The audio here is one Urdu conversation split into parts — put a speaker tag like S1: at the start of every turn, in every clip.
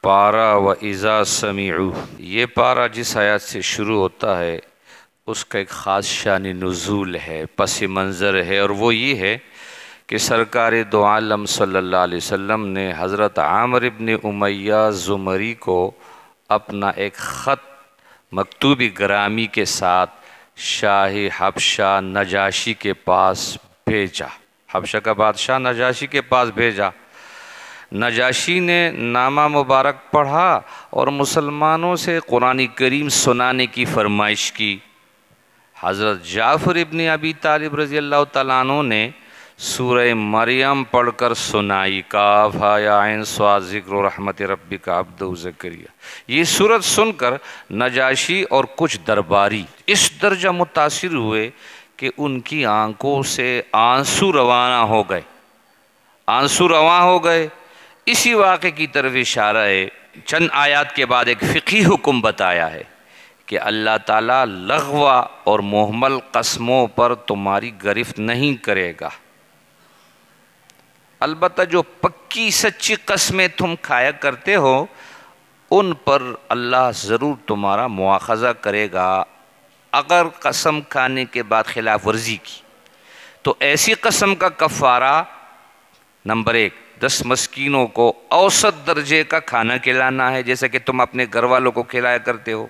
S1: پارہ و اذا سمعوا، یہ پارہ جس آیات سے شروع ہوتا ہے اس کا ایک خاص شان نزول ہے، پس منظر ہے، اور وہ یہ ہے کہ سرکار دو عالم صلی اللہ علیہ وسلم نے حضرت عامر ابن امیہ زمری کو اپنا ایک خط مکتوبی گرامی کے ساتھ شاہ حبشہ نجاشی کے پاس بھیجا۔ حبشہ کا بادشاہ نجاشی کے پاس بھیجا۔ نجاشی نے نامہ مبارک پڑھا اور مسلمانوں سے قرآن کریم سنانے کی فرمائش کی۔ حضرت جعفر ابن ابی طالب رضی اللہ تعالیٰ عنہ نے سورہ مریم پڑھ کر سنائی، کاف ہا یا عین صاد ذکر رحمت ربک عبدہ زکریا۔ یہ سورت سن کر نجاشی اور کچھ درباری اس درجہ متاثر ہوئے کہ ان کی آنکھوں سے آنسو روانہ ہو گئے، آنسو رواں ہو گئے۔ اسی واقعے کی طرف اشارہ ہے۔ چند آیات کے بعد ایک فقہی حکم بتایا ہے کہ اللہ تعالیٰ لغو اور مہمل قسموں پر تمہاری گرفت نہیں کرے گا، البتہ جو پکی سچی قسمیں تم کھایا کرتے ہو ان پر اللہ ضرور تمہارا مواخذہ کرے گا اگر قسم کھانے کے بعد خلاف ورزی کی۔ تو ایسی قسم کا کفارہ نمبر 1، 10 مسکینوں کو اوسط درجے کا کھانا کھلانا ہے جیسا کہ تم اپنے گھر والوں کو کھلایا کرتے ہو،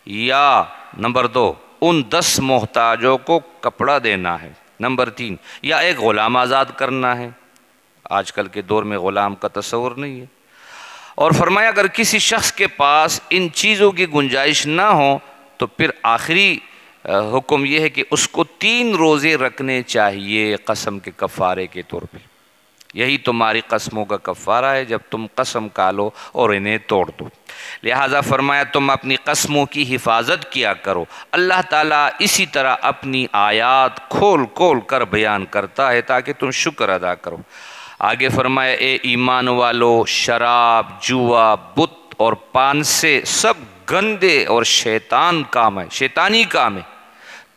S1: یا نمبر 2 ان 10 محتاجوں کو کپڑا دینا ہے، نمبر 3 یا ایک غلام آزاد کرنا ہے۔ آج کل کے دور میں غلام کا تصور نہیں ہے۔ اور فرمایا اگر کسی شخص کے پاس ان چیزوں کی گنجائش نہ ہو تو پھر آخری حکم یہ ہے کہ اس کو 3 روزے رکھنے چاہیے قسم کے کفارے کے طور پہ۔ یہی تمہاری قسموں کا کفارہ ہے جب تم قسم کھا لو اور انہیں توڑ دو۔ لہٰذا فرمایا تم اپنی قسموں کی حفاظت کیا کرو۔ اللہ تعالیٰ اسی طرح اپنی آیات کھول کھول کر بیان کرتا ہے تاکہ تم شکر ادا کرو۔ آگے فرمایا اے ایمان والو، شراب، جوا، بت اور پان سے سب گندے اور شیطانی کام ہے،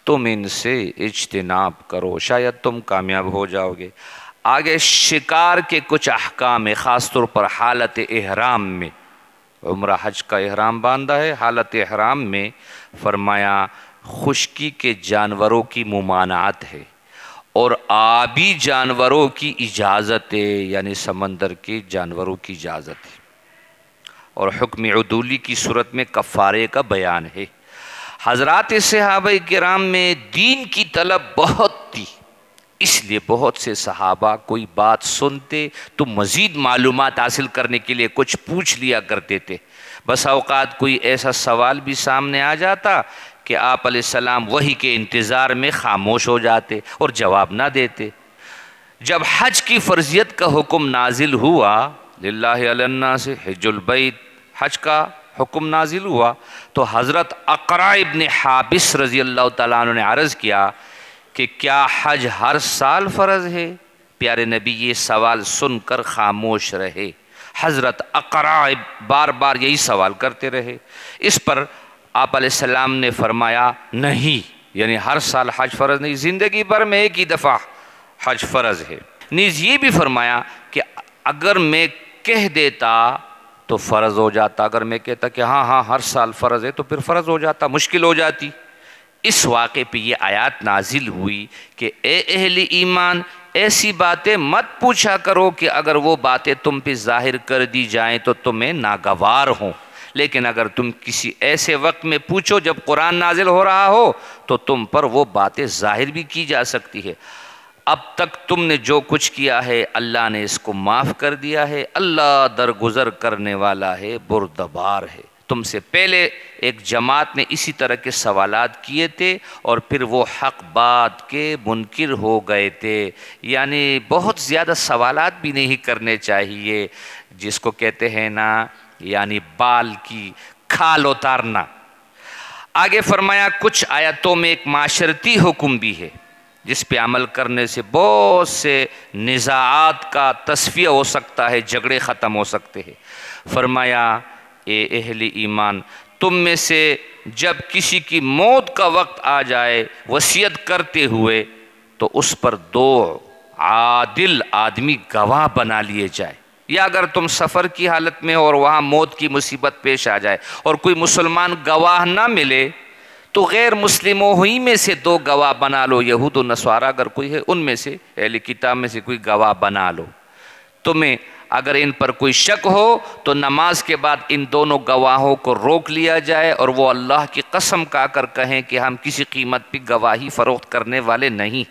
S1: تم ان سے اجتناب کرو، شاید تم کامیاب ہو جاؤ گے۔ آگے شکار کے کچھ احکام ہے، خاص طور پر حالت احرام میں۔ عمرہ حج کا احرام باندھا ہے، حالت احرام میں فرمایا خشکی کے جانوروں کی ممانعت ہے اور آبی جانوروں کی اجازت ہے، یعنی سمندر کے جانوروں کی اجازت ہے، اور حکم عدولی کی صورت میں کفارے کا بیان ہے۔ حضرات صحابہ کرام میں دین کی طلب بہت تھی، اس لیے بہت سے صحابہ کوئی بات سنتے تو مزید معلومات حاصل کرنے کے لیے کچھ پوچھ لیا کرتے تھے۔ بس اوقات کوئی ایسا سوال بھی سامنے آ جاتا کہ آپ علیہ السلام وحی کے انتظار میں خاموش ہو جاتے اور جواب نہ دیتے۔ جب حج کی فرضیت کا حکم نازل ہوا، للہ علی الناس حج البیت، حج کا حکم نازل ہوا تو حضرت اقرع ابن حابس رضی اللہ تعالیٰ عنہ نے عرض کیا کہ کیا حج ہر سال فرض ہے؟ پیارے نبی یہ سوال سن کر خاموش رہے۔ حضرت اقرع بار بار یہی سوال کرتے رہے۔ اس پر آپ علیہ السلام نے فرمایا نہیں، یعنی ہر سال حج فرض نہیں، زندگی بھر میں ایک ہی دفعہ حج فرض ہے۔ نیز یہ بھی فرمایا کہ اگر میں کہہ دیتا تو فرض ہو جاتا، اگر میں کہتا کہ ہاں ہر سال فرض ہے تو پھر فرض ہو جاتا، مشکل ہو جاتی۔ اس واقعے پہ یہ آیات نازل ہوئی کہ اے اہل ایمان، ایسی باتیں مت پوچھا کرو کہ اگر وہ باتیں تم پہ ظاہر کر دی جائیں تو تمہیں ناگوار ہوں، لیکن اگر تم کسی ایسے وقت میں پوچھو جب قرآن نازل ہو رہا ہو تو تم پر وہ باتیں ظاہر بھی کی جا سکتی ہے۔ اب تک تم نے جو کچھ کیا ہے اللہ نے اس کو معاف کر دیا ہے، اللہ درگزر کرنے والا ہے، بردبار ہے۔ تم سے پہلے ایک جماعت نے اسی طرح کے سوالات کیے تھے اور پھر وہ حق بات کے منکر ہو گئے تھے، یعنی بہت زیادہ سوالات بھی نہیں کرنے چاہیے، جس کو کہتے ہیں نا یعنی بال کی کھال اتارنا۔ آگے فرمایا کچھ آیتوں میں ایک معاشرتی حکم بھی ہے جس پہ عمل کرنے سے بہت سے نزاعات کا تصفیہ ہو سکتا ہے، جھگڑے ختم ہو سکتے ہیں۔ فرمایا اے اہل ایمان، تم میں سے جب کسی کی موت کا وقت آ جائے وصیت کرتے ہوئے تو اس پر 2 عادل آدمی گواہ بنا لیے جائے۔ یا اگر تم سفر کی حالت میں ہو اور وہاں موت کی مصیبت پیش آ جائے اور کوئی مسلمان گواہ نہ ملے تو غیر مسلموں ہی میں سے 2 گواہ بنا لو، یہود و نصارہ اگر کوئی ہے ان میں سے، اہل کتاب میں سے کوئی گواہ بنا لو۔ تمہیں اگر ان پر کوئی شک ہو تو نماز کے بعد ان دونوں گواہوں کو روک لیا جائے اور وہ اللہ کی قسم کھا کر کہیں کہ ہم کسی قیمت پہ گواہی فروخت کرنے والے نہیں،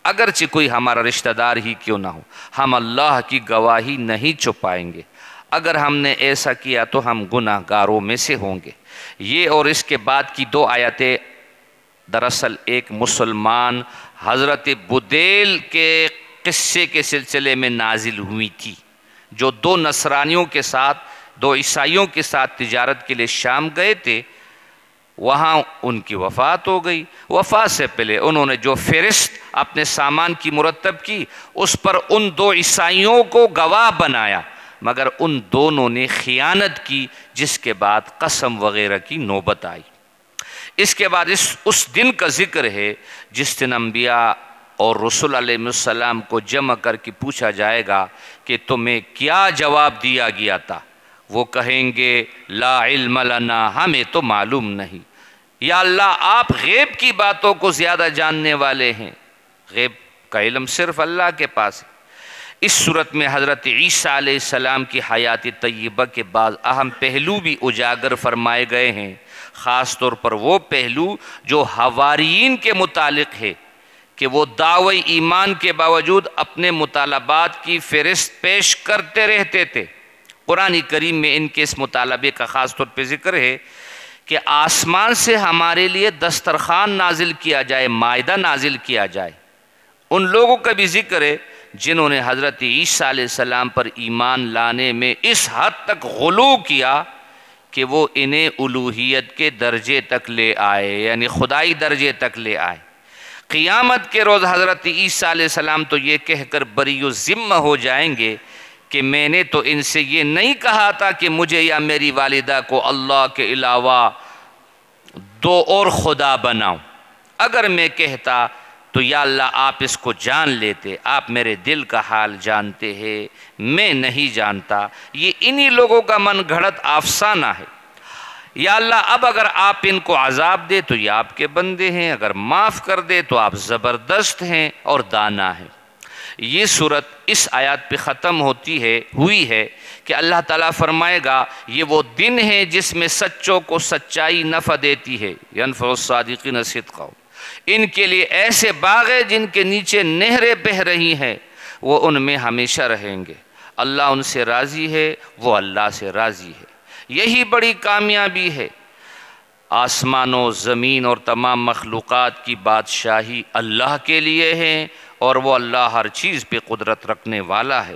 S1: اگرچہ کوئی ہمارا رشتہ دار ہی کیوں نہ ہو، ہم اللہ کی گواہی نہیں چھپائیں گے، اگر ہم نے ایسا کیا تو ہم گناہ گاروں میں سے ہوں گے۔ یہ اور اس کے بعد کی 2 آیتیں دراصل ایک مسلمان حضرت بدیل کے قصے کے سلسلے میں نازل ہوئی تھی، جو 2 نصرانیوں کے ساتھ 2 عیسائیوں کے ساتھ تجارت کے لیے شام گئے تھے، وہاں ان کی وفات ہو گئی۔ وفات سے پہلے انہوں نے جو فہرست اپنے سامان کی مرتب کی اس پر ان 2 عیسائیوں کو گواہ بنایا، مگر ان دونوں نے خیانت کی، جس کے بعد قسم وغیرہ کی نوبت آئی۔ اس کے بعد اس دن کا ذکر ہے جس دن انبیاء اور رسول علیہ السلام کو جمع کر کے پوچھا جائے گا کہ تمہیں کیا جواب دیا گیا تھا، وہ کہیں گے لا علم لنا، ہمیں تو معلوم نہیں، یا اللہ آپ غیب کی باتوں کو زیادہ جاننے والے ہیں، غیب کا علم صرف اللہ کے پاس ہے۔ اس صورت میں حضرت عیسیٰ علیہ السلام کی حیات طیبہ کے بعض اہم پہلو بھی اجاگر فرمائے گئے ہیں، خاص طور پر وہ پہلو جو حواریین کے متعلق ہے کہ وہ دعوی ایمان کے باوجود اپنے مطالبات کی فہرست پیش کرتے رہتے تھے۔ قرآن کریم میں ان کے اس مطالبے کا خاص طور پہ ذکر ہے کہ آسمان سے ہمارے لیے دسترخوان نازل کیا جائے، مائدہ نازل کیا جائے۔ ان لوگوں کا بھی ذکر ہے جنہوں نے حضرت عیسیٰ علیہ السلام پر ایمان لانے میں اس حد تک غلو کیا کہ وہ انہیں الوہیت کے درجے تک لے آئے، یعنی خدائی درجے تک لے آئے۔ قیامت کے روز حضرت عیسیٰ علیہ السلام تو یہ کہہ کر بری و ذمہ ہو جائیں گے کہ میں نے تو ان سے یہ نہیں کہا تھا کہ مجھے یا میری والدہ کو اللہ کے علاوہ 2 اور خدا بناؤ، اگر میں کہتا تو یا اللہ آپ اس کو جان لیتے، آپ میرے دل کا حال جانتے ہیں، میں نہیں جانتا۔ یہ انہی لوگوں کا من گھڑت افسانہ ہے۔ یا اللہ اب اگر آپ ان کو عذاب دے تو یہ آپ کے بندے ہیں، اگر معاف کر دے تو آپ زبردست ہیں اور دانا ہیں۔ یہ صورت اس آیات پہ ختم ہوئی ہے کہ اللہ تعالیٰ فرمائے گا یہ وہ دن ہے جس میں سچوں کو سچائی نفع دیتی ہے، ینفع الصادقین صدقہم۔ ان کے لیے ایسے باغ ہیں جن کے نیچے نہریں بہہ رہی ہیں، وہ ان میں ہمیشہ رہیں گے، اللہ ان سے راضی ہے، وہ اللہ سے راضی ہے۔ یہی بڑی کامیابی ہے۔ آسمان و زمین اور تمام مخلوقات کی بادشاہی اللہ کے لیے ہے اور وہ اللہ ہر چیز پہ قدرت رکھنے والا ہے۔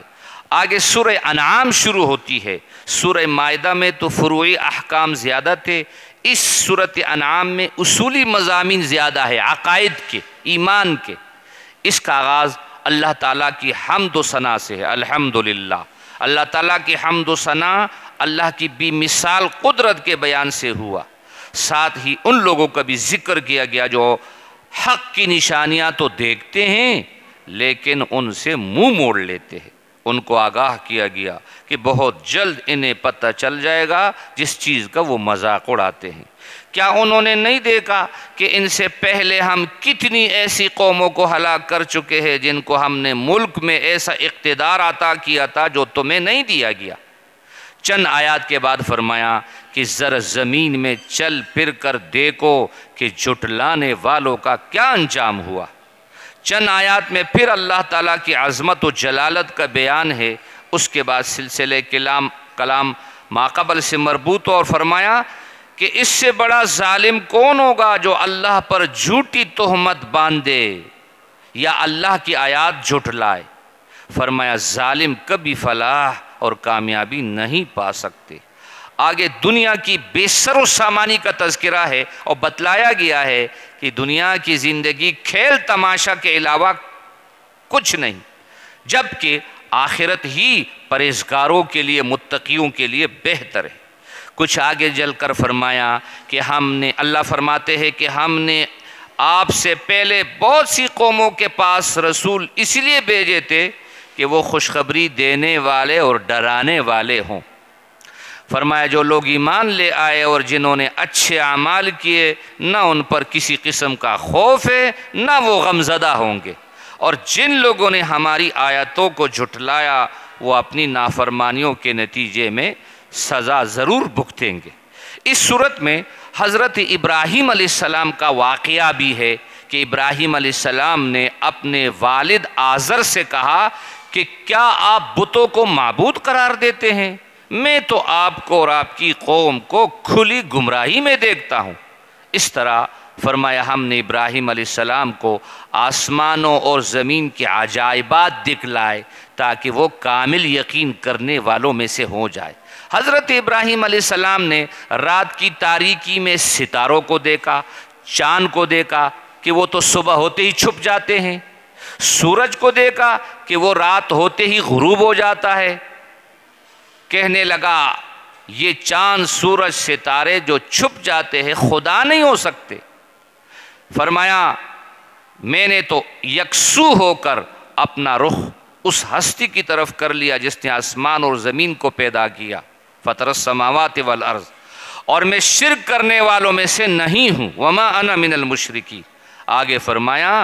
S1: آگے سورہ انعام شروع ہوتی ہے۔ سورہ مائدہ میں تو فروعی احکام زیادہ تھے، اس سورۃ انعام میں اصولی مضامین زیادہ ہے، عقائد کے، ایمان کے۔ اس کا آغاز اللہ تعالیٰ کی حمد و ثنا سے ہے، الحمدللہ۔ اللہ تعالیٰ کی حمد و ثنا اللہ کی بے مثال قدرت کے بیان سے ہوا، ساتھ ہی ان لوگوں کا بھی ذکر کیا گیا جو حق کی نشانیاں تو دیکھتے ہیں لیکن ان سے منہ موڑ لیتے ہیں۔ ان کو آگاہ کیا گیا کہ بہت جلد انہیں پتہ چل جائے گا جس چیز کا وہ مذاق اڑاتے ہیں۔ کیا انہوں نے نہیں دیکھا کہ ان سے پہلے ہم کتنی ایسی قوموں کو ہلاک کر چکے ہیں جن کو ہم نے ملک میں ایسا اقتدار عطا کیا تھا جو تمہیں نہیں دیا گیا۔ چند آیات کے بعد فرمایا کہ ذرا زمین میں چل پھر کر دیکھو کہ جھٹلانے والوں کا کیا انجام ہوا۔ چند آیات میں پھر اللہ تعالیٰ کی عظمت و جلالت کا بیان ہے، اس کے بعد سلسلہ کلام ماقبل سے مربوط اور فرمایا کہ اس سے بڑا ظالم کون ہوگا جو اللہ پر جھوٹی تہمت باندھے یا اللہ کی آیات جھٹلائے۔ فرمایا ظالم کبھی فلاح اور کامیابی نہیں پا سکتے۔ آگے دنیا کی بے سر و سامانی کا تذکرہ ہے اور بتلایا گیا ہے کہ دنیا کی زندگی کھیل تماشا کے علاوہ کچھ نہیں، جبکہ آخرت ہی پرہیزگاروں کے لیے، متقیوں کے لیے بہتر ہے۔ کچھ آگے جل کر فرمایا کہ اللہ فرماتے ہیں کہ ہم نے آپ سے پہلے بہت سی قوموں کے پاس رسول اس لیے بھیجے تھے کہ وہ خوشخبری دینے والے اور ڈرانے والے ہوں۔ فرمایا جو لوگ ایمان لے آئے اور جنہوں نے اچھے اعمال کیے، نہ ان پر کسی قسم کا خوف ہے نہ وہ غمزدہ ہوں گے، اور جن لوگوں نے ہماری آیتوں کو جھٹلایا وہ اپنی نافرمانیوں کے نتیجے میں سزا ضرور بھگتیں گے۔ اس صورت میں حضرت ابراہیم علیہ السلام کا واقعہ بھی ہے کہ ابراہیم علیہ السلام نے اپنے والد آزر سے کہا کہ کیا آپ بتوں کو معبود قرار دیتے ہیں؟ میں تو آپ کو اور آپ کی قوم کو کھلی گمراہی میں دیکھتا ہوں۔ اس طرح فرمایا ہم نے ابراہیم علیہ السلام کو آسمانوں اور زمین کے عجائبات دکھلائے تاکہ وہ کامل یقین کرنے والوں میں سے ہو جائے۔ حضرت ابراہیم علیہ السلام نے رات کی تاریکی میں ستاروں کو دیکھا، چاند کو دیکھا کہ وہ تو صبح ہوتے ہی چھپ جاتے ہیں، سورج کو دیکھا کہ وہ رات ہوتے ہی غروب ہو جاتا ہے۔ کہنے لگا یہ چاند سورج ستارے جو چھپ جاتے ہیں خدا نہیں ہو سکتے۔ فرمایا میں نے تو یکسو ہو کر اپنا رخ اس ہستی کی طرف کر لیا جس نے آسمان اور زمین کو پیدا کیا، فطر السماوات والارض، اور میں شرک کرنے والوں میں سے نہیں ہوں، وما انا من المشرکین۔ آگے فرمایا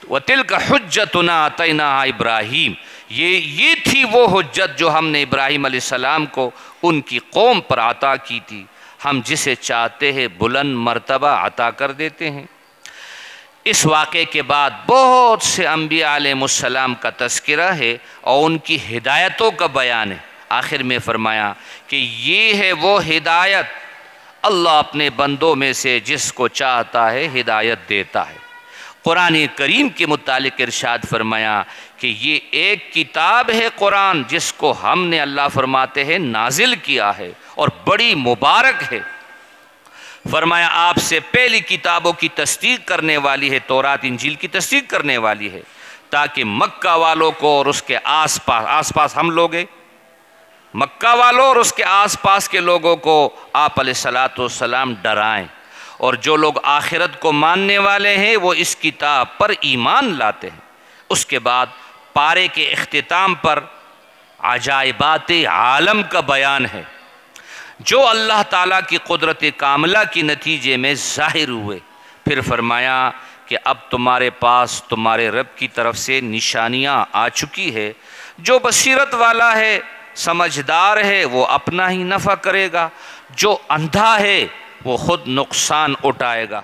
S1: وَتِلْكَ حُجَّتُنَا آتَيْنَاهَا ابراہیم، یہ تھی وہ حجت جو ہم نے ابراہیم علیہ السلام کو ان کی قوم پر عطا کی تھی، ہم جسے چاہتے ہیں بلند مرتبہ عطا کر دیتے ہیں۔ اس واقعے کے بعد بہت سے انبیاء علیہ السلام کا تذکرہ ہے اور ان کی ہدایتوں کا بیان ہے۔ آخر میں فرمایا کہ یہ ہے وہ ہدایت، اللہ اپنے بندوں میں سے جس کو چاہتا ہے ہدایت دیتا ہے۔ قرآن کریم کے متعلق ارشاد فرمایا کہ یہ ایک کتاب ہے قرآن جس کو ہم نے اللہ فرماتے ہیں نازل کیا ہے اور بڑی مبارک ہے۔ فرمایا آپ سے پہلی کتابوں کی تصدیق کرنے والی ہے، تورات انجیل کی تصدیق کرنے والی ہے، تاکہ مکہ والوں کو اور اس کے آس پاس ہم لوگ ہیں، مکہ والوں اور اس کے آس پاس کے لوگوں کو آپ علیہ السلام ڈرائیں، اور جو لوگ آخرت کو ماننے والے ہیں وہ اس کتاب پر ایمان لاتے ہیں۔ اس کے بعد پارے کے اختتام پر عجائبات عالم کا بیان ہے جو اللہ تعالیٰ کی قدرت کاملہ کی نتیجے میں ظاہر ہوئے۔ پھر فرمایا کہ اب تمہارے پاس تمہارے رب کی طرف سے نشانیاں آ چکی ہے، جو بصیرت والا ہے سمجھدار ہے وہ اپنا ہی نفع کرے گا، جو اندھا ہے وہ خود نقصان اٹھائے گا۔